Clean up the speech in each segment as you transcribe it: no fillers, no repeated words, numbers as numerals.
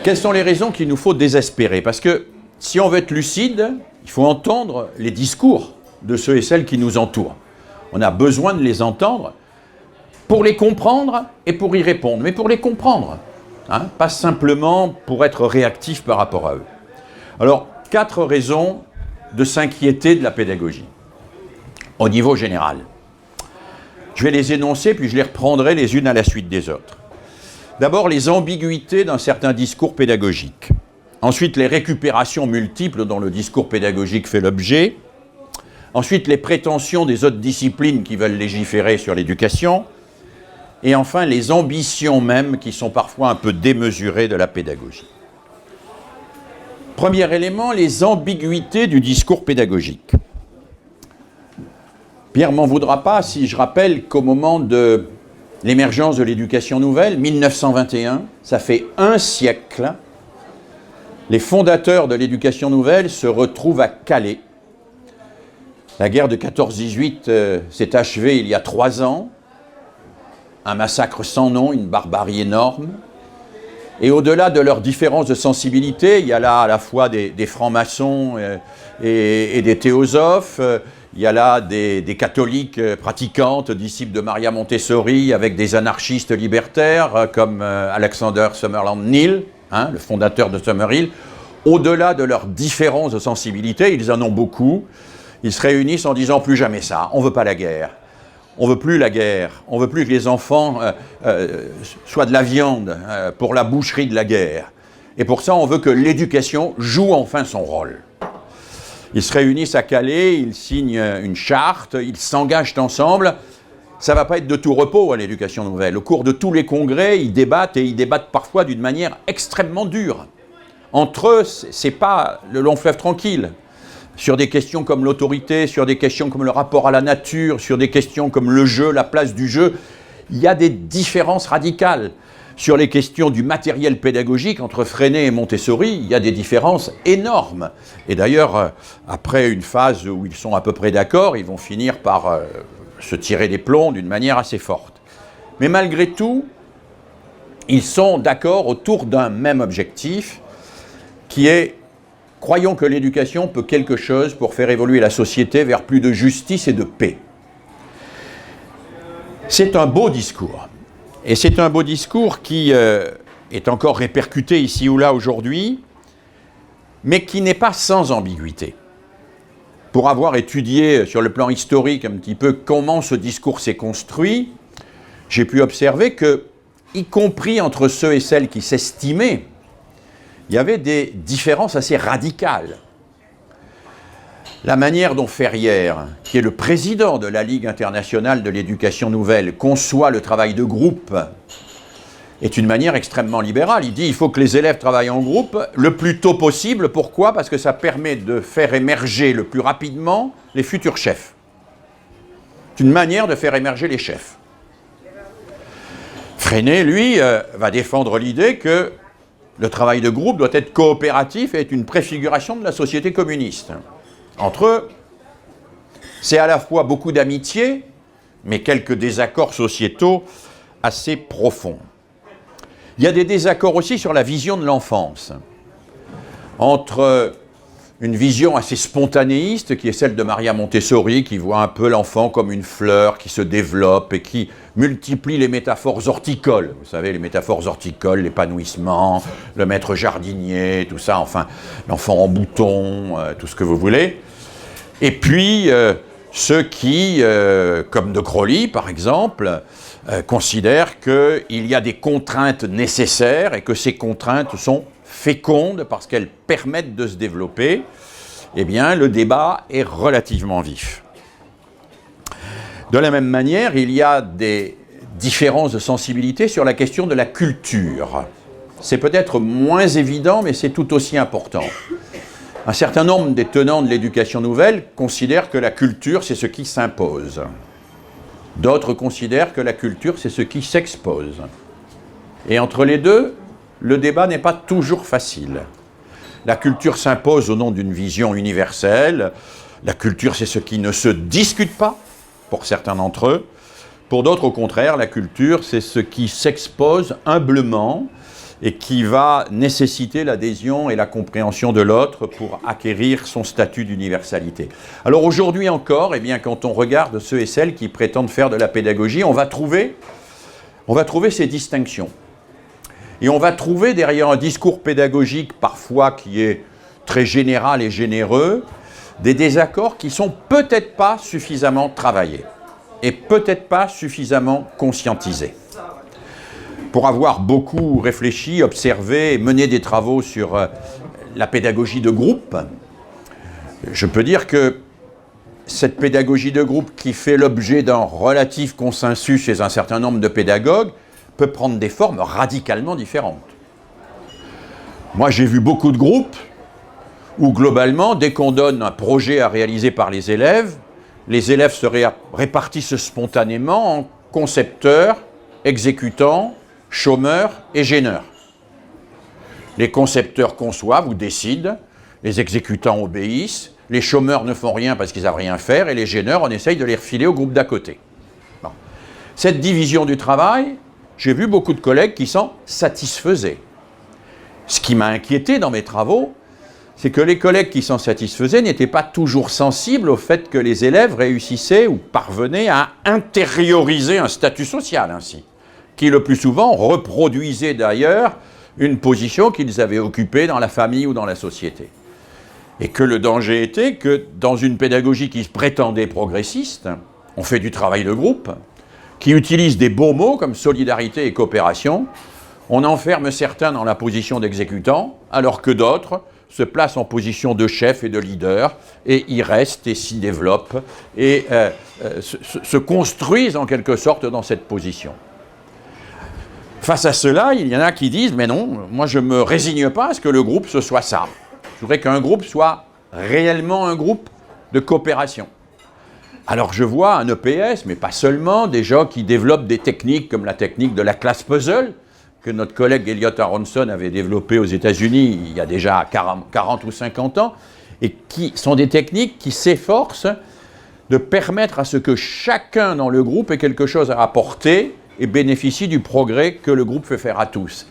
Quelles sont les raisons qu'il nous faut désespérer? Parce que si on veut être lucide, il faut entendre les discours de ceux et celles qui nous entourent. On a besoin de les entendre pour les comprendre et pour y répondre, mais pour les comprendre, hein, pas simplement pour être réactif par rapport à eux. Alors, 4 raisons de s'inquiéter de la pédagogie, au niveau général. Je vais les énoncer, puis je les reprendrai les unes à la suite des autres. D'abord, les ambiguïtés d'un certain discours pédagogique. Ensuite, les récupérations multiples dont le discours pédagogique fait l'objet. Ensuite, les prétentions des autres disciplines qui veulent légiférer sur l'éducation. Et enfin, les ambitions même qui sont parfois un peu démesurées de la pédagogie. Premier élément, les ambiguïtés du discours pédagogique. Pierre m'en voudra pas si je rappelle qu'au moment de l'émergence de l'éducation nouvelle, 1921, ça fait un siècle, les fondateurs de l'éducation nouvelle se retrouvent à Calais. La guerre de 14-18 s'est achevée il y a 3 ans, un massacre sans nom, une barbarie énorme. Et au-delà de leurs différences de sensibilité, il y a là à la fois des francs-maçons et des théosophes, il y a là des catholiques pratiquantes, disciples de Maria Montessori, avec des anarchistes libertaires comme Alexander Summerland Neal, hein, le fondateur de Summerhill. Au-delà de leurs différences de sensibilité, ils en ont beaucoup, ils se réunissent en disant plus jamais ça, on ne veut pas la guerre. On ne veut plus la guerre, on ne veut plus que les enfants soient de la viande pour la boucherie de la guerre. Et pour ça, on veut que l'éducation joue enfin son rôle. Ils se réunissent à Calais, ils signent une charte, ils s'engagent ensemble. Ça ne va pas être de tout repos à l'éducation nouvelle. Au cours de tous les congrès, ils débattent et ils débattent parfois d'une manière extrêmement dure. Entre eux, ce n'est pas le long fleuve tranquille. Sur des questions comme l'autorité, sur des questions comme le rapport à la nature, sur des questions comme le jeu, la place du jeu, il y a des différences radicales. Sur les questions du matériel pédagogique, entre Freinet et Montessori, il y a des différences énormes. Et d'ailleurs, après une phase où ils sont à peu près d'accord, ils vont finir par se tirer des plombs d'une manière assez forte. Mais malgré tout, ils sont d'accord autour d'un même objectif, qui est: croyons que l'éducation peut quelque chose pour faire évoluer la société vers plus de justice et de paix. C'est un beau discours. Et c'est un beau discours qui est encore répercuté ici ou là aujourd'hui, mais qui n'est pas sans ambiguïté. Pour avoir étudié sur le plan historique un petit peu comment ce discours s'est construit, j'ai pu observer que, y compris entre ceux et celles qui s'estimaient, il y avait des différences assez radicales. La manière dont Ferrière, qui est le président de la Ligue internationale de l'éducation nouvelle, conçoit le travail de groupe est une manière extrêmement libérale. Il dit qu'il faut que les élèves travaillent en groupe le plus tôt possible. Pourquoi? Parce que ça permet de faire émerger le plus rapidement les futurs chefs. C'est une manière de faire émerger les chefs. Freinet, lui, va défendre l'idée que le travail de groupe doit être coopératif et est une préfiguration de la société communiste. Entre eux, c'est à la fois beaucoup d'amitié, mais quelques désaccords sociétaux assez profonds. Il y a des désaccords aussi sur la vision de l'enfance, entre une vision assez spontanéiste, qui est celle de Maria Montessori, qui voit un peu l'enfant comme une fleur qui se développe et qui multiplie les métaphores horticoles. Vous savez, les métaphores horticoles, l'épanouissement, le maître jardinier, tout ça, enfin, l'enfant en bouton, tout ce que vous voulez. Et puis, ceux qui, comme de Crowley, par exemple, considèrent qu'il y a des contraintes nécessaires et que ces contraintes sont fécondes parce qu'elles permettent de se développer. Eh bien, le débat est relativement vif. De la même manière, il y a des différences de sensibilité sur la question de la culture. C'est peut-être moins évident, mais c'est tout aussi important. Un certain nombre des tenants de l'éducation nouvelle considèrent que la culture, c'est ce qui s'impose. D'autres considèrent que la culture, c'est ce qui s'expose. Et entre les deux, le débat n'est pas toujours facile. La culture s'impose au nom d'une vision universelle. La culture, c'est ce qui ne se discute pas, pour certains d'entre eux. Pour d'autres, au contraire, la culture, c'est ce qui s'expose humblement et qui va nécessiter l'adhésion et la compréhension de l'autre pour acquérir son statut d'universalité. Alors aujourd'hui encore, eh bien, quand on regarde ceux et celles qui prétendent faire de la pédagogie, on va trouver ces distinctions. Et on va trouver derrière un discours pédagogique parfois qui est très général et généreux, des désaccords qui ne sont peut-être pas suffisamment travaillés et peut-être pas suffisamment conscientisés. Pour avoir beaucoup réfléchi, observé et mené des travaux sur la pédagogie de groupe, je peux dire que cette pédagogie de groupe qui fait l'objet d'un relatif consensus chez un certain nombre de pédagogues peut prendre des formes radicalement différentes. Moi, j'ai vu beaucoup de groupes où, globalement, dès qu'on donne un projet à réaliser par les élèves se répartissent spontanément en concepteurs, exécutants, chômeurs et gêneurs. Les concepteurs conçoivent ou décident, les exécutants obéissent, les chômeurs ne font rien parce qu'ils n'ont rien à faire, et les gêneurs, on essaye de les refiler au groupe d'à côté. Bon. Cette division du travail, j'ai vu beaucoup de collègues qui s'en satisfaisaient. Ce qui m'a inquiété dans mes travaux, c'est que les collègues qui s'en satisfaisaient n'étaient pas toujours sensibles au fait que les élèves réussissaient ou parvenaient à intérioriser un statut social ainsi, qui le plus souvent reproduisait d'ailleurs une position qu'ils avaient occupée dans la famille ou dans la société. Et que le danger était que dans une pédagogie qui se prétendait progressiste, on fait du travail de groupe, qui utilise des beaux mots comme solidarité et coopération, on enferme certains dans la position d'exécutants, alors que d'autres se placent en position de chef et de leader, et y restent et s'y développent, et se construisent en quelque sorte dans cette position. Face à cela, il y en a qui disent « mais non, moi je ne me résigne pas à ce que le groupe ce soit ça. Je voudrais qu'un groupe soit réellement un groupe de coopération. » Alors je vois un EPS, mais pas seulement, des gens qui développent des techniques comme la technique de la classe puzzle, que notre collègue Elliot Aronson avait développé aux États-Unis il y a déjà 40 ou 50 ans, et qui sont des techniques qui s'efforcent de permettre à ce que chacun dans le groupe ait quelque chose à apporter et bénéficie du progrès que le groupe fait faire à tous.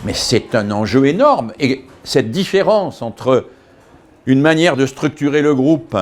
Mais c'est un enjeu énorme, et cette différence entre une manière de structurer le groupe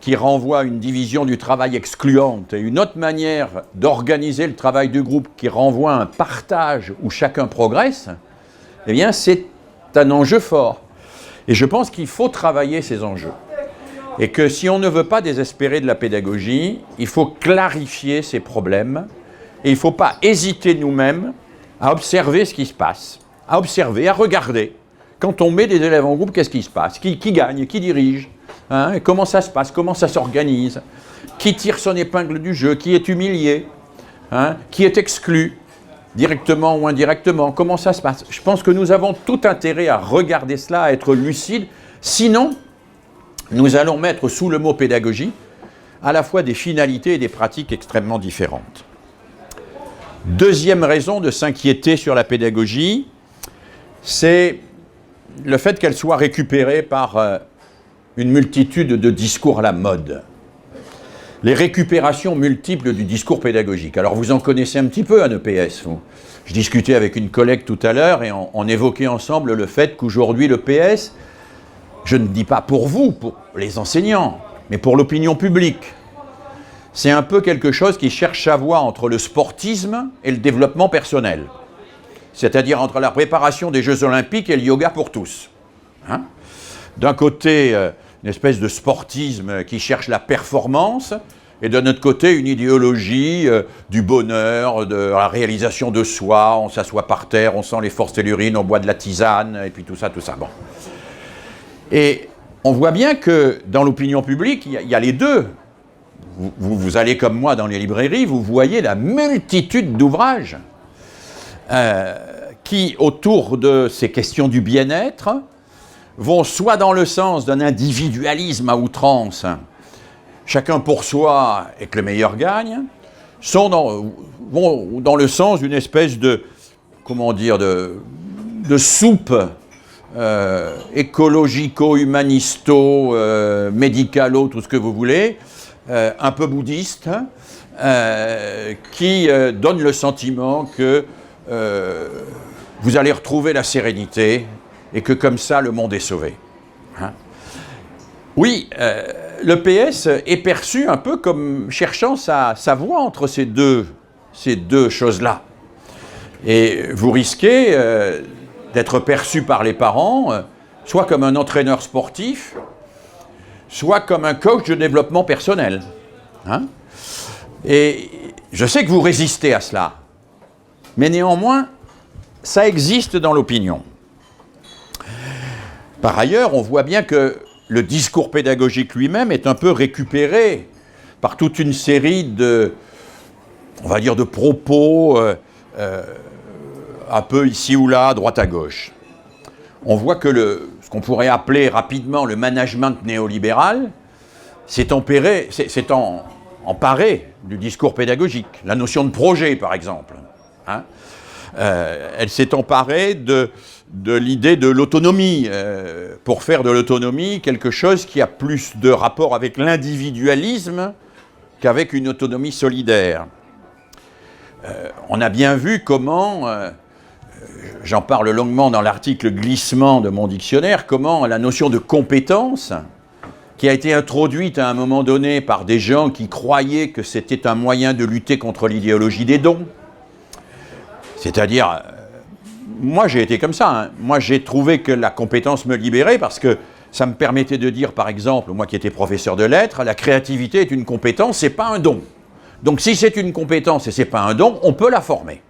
qui renvoie à une division du travail excluante, et une autre manière d'organiser le travail du groupe qui renvoie à un partage où chacun progresse, eh bien c'est un enjeu fort. Et je pense qu'il faut travailler ces enjeux. Et que si on ne veut pas désespérer de la pédagogie, il faut clarifier ces problèmes, et il ne faut pas hésiter nous-mêmes à observer ce qui se passe, à observer, à regarder. Quand on met des élèves en groupe, qu'est-ce qui se passe? Qui gagne? Qui dirige? Hein, comment ça se passe? Comment ça s'organise? Qui tire son épingle du jeu? Qui est humilié? Hein, qui est exclu? Directement ou indirectement? Comment ça se passe? Je pense que nous avons tout intérêt à regarder cela, à être lucides. Sinon, nous allons mettre sous le mot pédagogie à la fois des finalités et des pratiques extrêmement différentes. Deuxième raison de s'inquiéter sur la pédagogie, c'est le fait qu'elle soit récupérée par une multitude de discours à la mode. Les récupérations multiples du discours pédagogique. Alors vous en connaissez un petit peu un EPS. Je discutais avec une collègue tout à l'heure et on évoquait ensemble le fait qu'aujourd'hui l'EPS, je ne dis pas pour vous, pour les enseignants, mais pour l'opinion publique, c'est un peu quelque chose qui cherche sa voie entre le sportisme et le développement personnel. C'est-à-dire entre la préparation des Jeux Olympiques et le yoga pour tous. Hein? D'un côté, une espèce de sportisme qui cherche la performance, et de notre côté, une idéologie du bonheur, de la réalisation de soi, on s'assoit par terre, on sent les forces tellurines, on boit de la tisane, et puis tout ça. Bon. Et on voit bien que dans l'opinion publique, il y a les deux. Vous allez comme moi dans les librairies, vous voyez la multitude d'ouvrages qui, autour de ces questions du bien-être, vont soit dans le sens d'un individualisme à outrance, chacun pour soi et que le meilleur gagne, vont dans le sens d'une espèce de, comment dire, de soupe écologico-humanisto, médicalo, tout ce que vous voulez, un peu bouddhiste, qui donne le sentiment que vous allez retrouver la sérénité et que comme ça, le monde est sauvé. Hein? Oui, le PS est perçu un peu comme cherchant sa voie entre ces deux choses-là. Et vous risquez d'être perçu par les parents soit comme un entraîneur sportif, soit comme un coach de développement personnel. Hein? Et je sais que vous résistez à cela, mais néanmoins, ça existe dans l'opinion. Par ailleurs, on voit bien que le discours pédagogique lui-même est un peu récupéré par toute une série de, on va dire, de propos un peu ici ou là, à droite à gauche. On voit que ce qu'on pourrait appeler rapidement le management néolibéral s'est emparé du discours pédagogique. La notion de projet, par exemple. Hein, elle s'est emparée de l'idée de l'autonomie, pour faire de l'autonomie quelque chose qui a plus de rapport avec l'individualisme qu'avec une autonomie solidaire. On a bien vu comment, j'en parle longuement dans l'article glissement de mon dictionnaire, comment la notion de compétence, qui a été introduite à un moment donné par des gens qui croyaient que c'était un moyen de lutter contre l'idéologie des dons, c'est-à-dire, moi j'ai été comme ça, hein. Moi j'ai trouvé que la compétence me libérait parce que ça me permettait de dire, par exemple, moi qui étais professeur de lettres, la créativité est une compétence, c'est pas un don. Donc si c'est une compétence et c'est pas un don, on peut la former.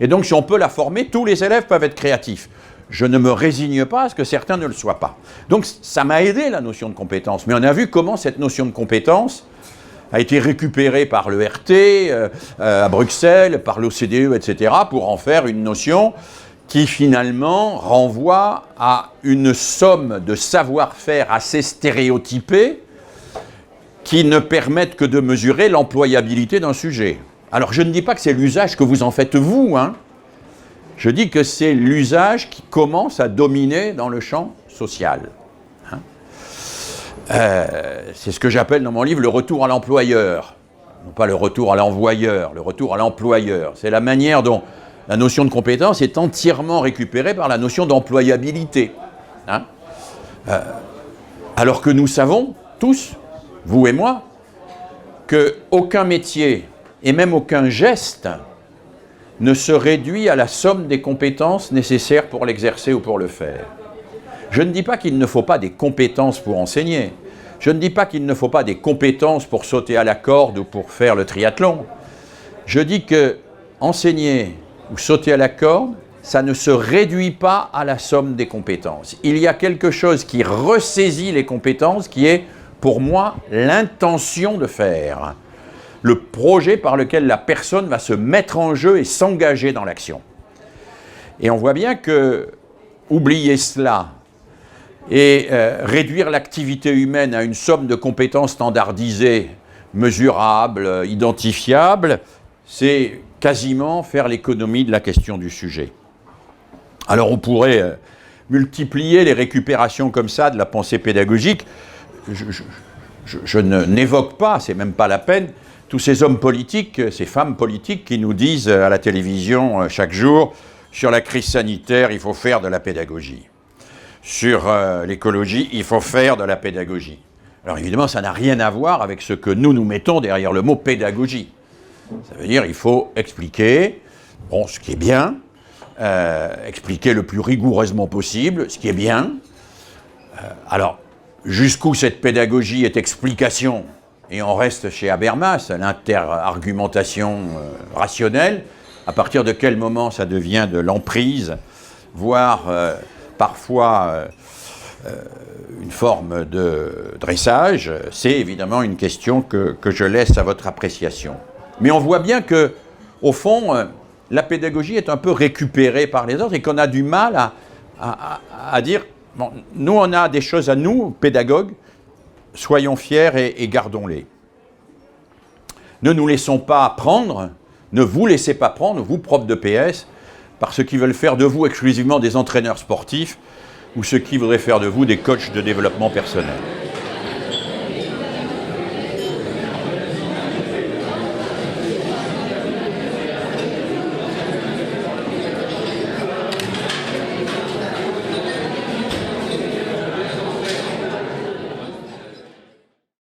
Et donc si on peut la former, tous les élèves peuvent être créatifs. Je ne me résigne pas à ce que certains ne le soient pas. Donc ça m'a aidé la notion de compétence, mais on a vu comment cette notion de compétence a été récupérée par l'ERT, à Bruxelles, par l'OCDE, etc., pour en faire une notion qui finalement renvoie à une somme de savoir-faire assez stéréotypés qui ne permettent que de mesurer l'employabilité d'un sujet. Alors je ne dis pas que c'est l'usage que vous en faites vous, hein. Je dis que c'est l'usage qui commence à dominer dans le champ social. Hein. C'est ce que j'appelle dans mon livre le retour à l'employeur. Non pas le retour à l'envoyeur, le retour à l'employeur. C'est la manière dont la notion de compétence est entièrement récupérée par la notion d'employabilité. Hein. Alors que nous savons tous, vous et moi, qu'aucun métier et même aucun geste ne se réduit à la somme des compétences nécessaires pour l'exercer ou pour le faire. Je ne dis pas qu'il ne faut pas des compétences pour enseigner. Je ne dis pas qu'il ne faut pas des compétences pour sauter à la corde ou pour faire le triathlon. Je dis que enseigner ou sauter à la corde, ça ne se réduit pas à la somme des compétences. Il y a quelque chose qui ressaisit les compétences qui est, pour moi, l'intention de faire. Le projet par lequel la personne va se mettre en jeu et s'engager dans l'action. Et on voit bien que oublier cela et réduire l'activité humaine à une somme de compétences standardisées, mesurables, identifiables, c'est quasiment faire l'économie de la question du sujet. Alors on pourrait multiplier les récupérations comme ça de la pensée pédagogique. Je n'évoque pas, c'est même pas la peine, tous ces hommes politiques, ces femmes politiques qui nous disent à la télévision chaque jour, sur la crise sanitaire, il faut faire de la pédagogie. Sur l'écologie, il faut faire de la pédagogie. Alors évidemment, ça n'a rien à voir avec ce que nous mettons derrière le mot pédagogie. Ça veut dire qu'il faut expliquer, bon, ce qui est bien, expliquer le plus rigoureusement possible, ce qui est bien. Alors, jusqu'où cette pédagogie est explication, et on reste chez Habermas, l'inter-argumentation rationnelle, à partir de quel moment ça devient de l'emprise, voire parfois une forme de dressage, c'est évidemment une question que je laisse à votre appréciation. Mais on voit bien que, au fond, la pédagogie est un peu récupérée par les autres et qu'on a du mal à dire, bon, nous on a des choses à nous, pédagogues, soyons fiers et gardons-les. Ne nous laissons pas prendre, ne vous laissez pas prendre, vous, profs de PS, par ceux qui veulent faire de vous exclusivement des entraîneurs sportifs ou ceux qui voudraient faire de vous des coachs de développement personnel.